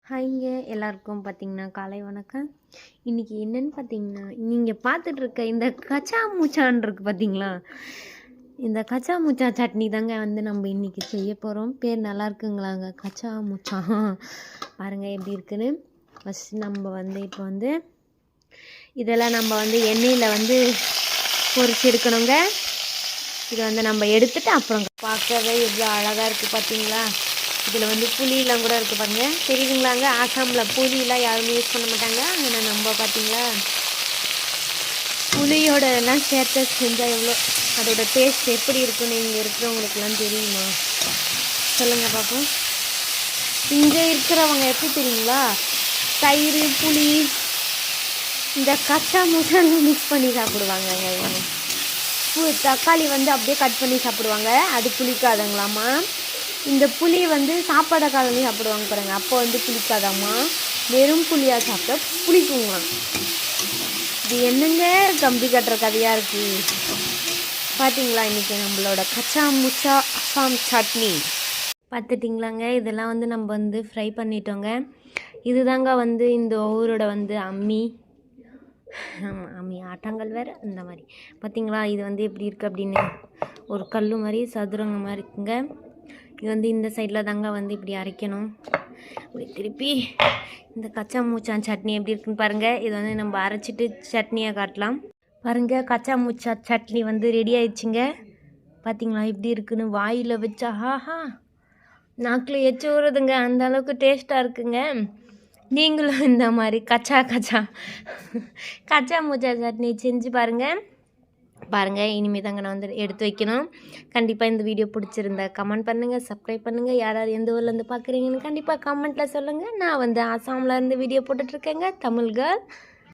ஹாய்ங்க எல்லாருக்கும் பார்த்தீங்கன்னா காலை வணக்கம். இன்றைக்கி என்னென்னு பார்த்தீங்கன்னா, நீங்கள் பார்த்துட்ருக்க இந்த கச்சா மூச்சான் இருக்குது பார்த்தீங்களா, இந்த கச்சா மூச்சா சட்னி தாங்க வந்து நம்ம இன்றைக்கி செய்ய போகிறோம். பேர் நல்லா இருக்குங்களாங்க, கச்சா மூச்சா. பாருங்கள் எப்படி இருக்குன்னு. ஃபஸ்ட்டு நம்ம வந்து இப்போ வந்து இதெல்லாம் நம்ம வந்து எண்ணெயில் வந்து பொரிச்சு எடுக்கணுங்க. இதை வந்து நம்ம எடுத்துகிட்டு அப்புறம் பார்க்கவே எவ்வளோ அழகாக இருக்குது பார்த்தீங்களா. இதில் வந்து புளியெலாம் கூட இருக்குது பாருங்கள், தெரியுதுங்களாங்க. ஆசாமில் புளியெலாம் யாருமே யூஸ் பண்ண மாட்டாங்க. ஆனால் நம்ம பார்த்தீங்களா புளியோட எல்லாம் சேர்த்து செஞ்சால் எவ்வளோ அதோட டேஸ்ட் எப்படி இருக்குன்னு இங்கே இருக்கிறவங்களுக்குலாம் தெரியுமா சொல்லுங்கள் பார்ப்போம். இங்கே இருக்கிறவங்க எப்படி தெரியுங்களா, தயிர் புளி இந்த கச்சா மூச்சாலும் மிக்ஸ் பண்ணி சாப்பிடுவாங்க. தக்காளி வந்து அப்படியே கட் பண்ணி சாப்பிடுவாங்க, அது புளிக்காதங்களாமா. இந்த புளி வந்து சாப்பாடை காலமே சாப்பிடுவாங்க பாருங்க, அப்போ வந்து புளிக்காதாம்மா. வெறும் புளியாக சாப்பிட்டா புளிக்குங்க. இது என்னங்க கம்பி கட்டுற கதையாக இருக்குது பார்த்தீங்களா. இன்றைக்கி நம்மளோட கச்சா முச்சா அசாம் சட்னி பார்த்துட்டிங்களாங்க. இதெல்லாம் வந்து நம்ம வந்து ஃப்ரை பண்ணிட்டோங்க. இதுதாங்க வந்து இந்த ஊரோட வந்து அம்மி ஆட்டாங்கல் வேறு இந்த மாதிரி பார்த்தீங்களா. இது வந்து எப்படி இருக்குது அப்படின்னு ஒரு கல் மாதிரி சதுரங்க மாதிரி இருக்குங்க. இது வந்து இந்த சைடில் தாங்க வந்து இப்படி அரைக்கணும். இப்படி திருப்பி இந்த கச்சா மூச்சான் சட்னி எப்படி இருக்குன்னு பாருங்கள். இது வந்து நம்ம அரைச்சிட்டு சட்னியாக காட்டலாம் பாருங்கள். கச்சா மூச்சா சட்னி வந்து ரெடி ஆயிடுச்சுங்க. பார்த்தீங்களா எப்படி இருக்குன்னு. வாயில் வச்சா ஹாஹா நாக்கில் எச்சு ஊறுதுங்க, அந்த அளவுக்கு டேஸ்ட்டாக இருக்குங்க. நீங்களும் இந்த மாதிரி கச்சா மூச்சா சட்னி செஞ்சு பாருங்கள். இனிமேல் தாங்க நான் வந்து எடுத்து வைக்கணும். கண்டிப்பாக இந்த வீடியோ பிடிச்சிருந்தா கமெண்ட் பண்ணுங்கள், சப்ஸ்கிரைப் பண்ணுங்கள். யாராவது எந்த ஊர்லேருந்து பார்க்குறீங்கன்னு கண்டிப்பாக கமெண்ட்டில் சொல்லுங்கள். நான் வந்து ஆசாமில் இருந்து வீடியோ போட்டுட்ருக்கேங்க, தமிழ் கேர்ள்.